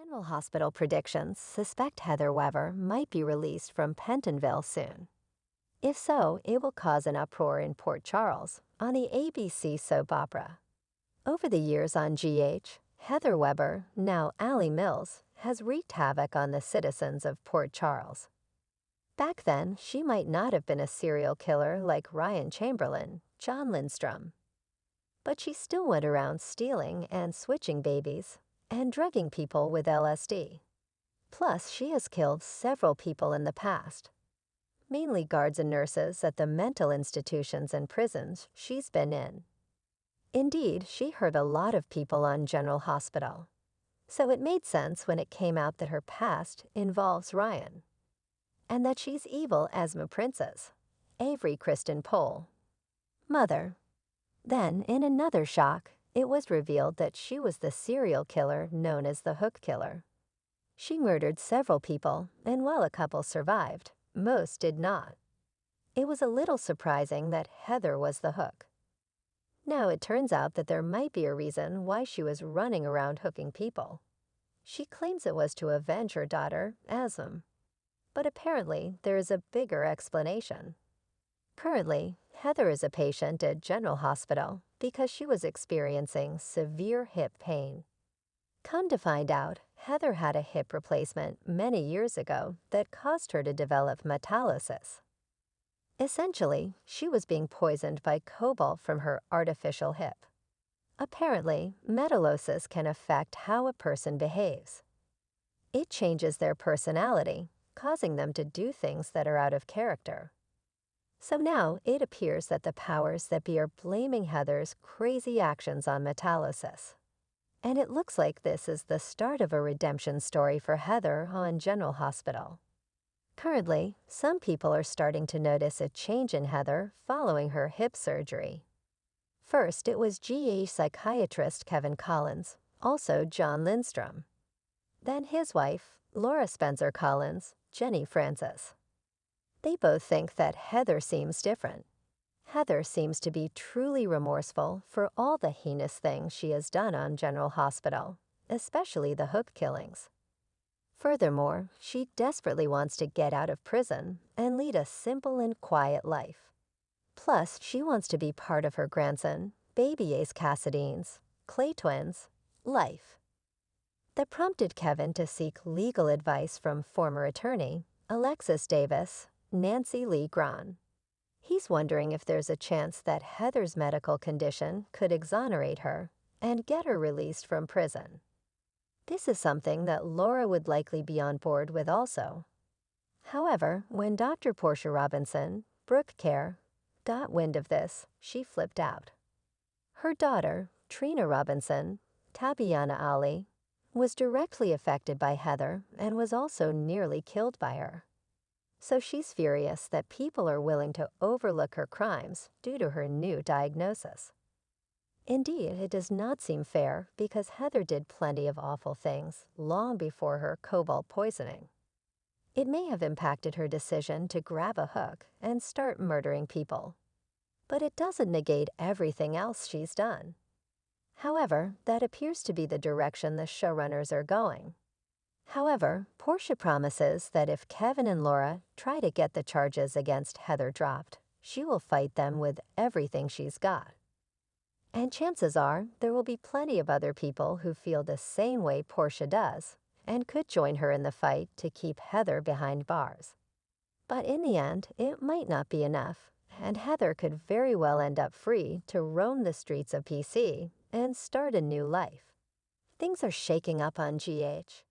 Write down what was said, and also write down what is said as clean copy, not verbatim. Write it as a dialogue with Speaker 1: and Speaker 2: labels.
Speaker 1: General Hospital predictions suspect Heather Weber might be released from Pentonville soon. If so, it will cause an uproar in Port Charles on the ABC soap opera. Over the years on GH, Heather Weber, now Allie Mills, has wreaked havoc on the citizens of Port Charles. Back then, she might not have been a serial killer like Ryan Chamberlain, John Lindstrom. But she still went around stealing and switching babies and drugging people with LSD. Plus, she has killed several people in the past, mainly guards and nurses at the mental institutions and prisons she's been in. Indeed, she hurt a lot of people on General Hospital. So it made sense when it came out that her past involves Ryan, and that she's evil Esma Princess, Avery Kristen Pohl, mother. Then, in another shock, it was revealed that she was the serial killer known as the Hook Killer. She murdered several people, and while a couple survived, most did not. It was a little surprising that Heather was the hook. Now it turns out that there might be a reason why she was running around hooking people. She claims it was to avenge her daughter, Asm. But apparently there is a bigger explanation. Currently, Heather is a patient at General Hospital because she was experiencing severe hip pain. Come to find out, Heather had a hip replacement many years ago that caused her to develop metallosis. Essentially, she was being poisoned by cobalt from her artificial hip. Apparently, metallosis can affect how a person behaves. It changes their personality, causing them to do things that are out of character. So now it appears that the powers that be are blaming Heather's crazy actions on metallosis. And it looks like this is the start of a redemption story for Heather on General Hospital. Currently, some people are starting to notice a change in Heather following her hip surgery. First, it was GA psychiatrist Kevin Collins, also John Lindstrom. Then his wife, Laura Spencer Collins, Jenny Francis. They both think that Heather seems different. Heather seems to be truly remorseful for all the heinous things she has done on General Hospital, especially the Hook killings. Furthermore, she desperately wants to get out of prison and lead a simple and quiet life. Plus, she wants to be part of her grandson, baby Ace Cassidy's, Clay twins, life. That prompted Kevin to seek legal advice from former attorney Alexis Davis, Nancy Lee Grahn. He's wondering if there's a chance that Heather's medical condition could exonerate her and get her released from prison. This is something that Laura would likely be on board with also. However, when Dr. Portia Robinson, Brooke Care, got wind of this, she flipped out. Her daughter, Trina Robinson, Tabiana Ali, was directly affected by Heather and was also nearly killed by her. So she's furious that people are willing to overlook her crimes due to her new diagnosis. Indeed, it does not seem fair because Heather did plenty of awful things long before her cobalt poisoning. It may have impacted her decision to grab a hook and start murdering people. But it doesn't negate everything else she's done. However, that appears to be the direction the showrunners are going. However, Portia promises that if Kevin and Laura try to get the charges against Heather dropped, she will fight them with everything she's got. And chances are there will be plenty of other people who feel the same way Portia does and could join her in the fight to keep Heather behind bars. But in the end, it might not be enough, and Heather could very well end up free to roam the streets of PC and start a new life. Things are shaking up on GH.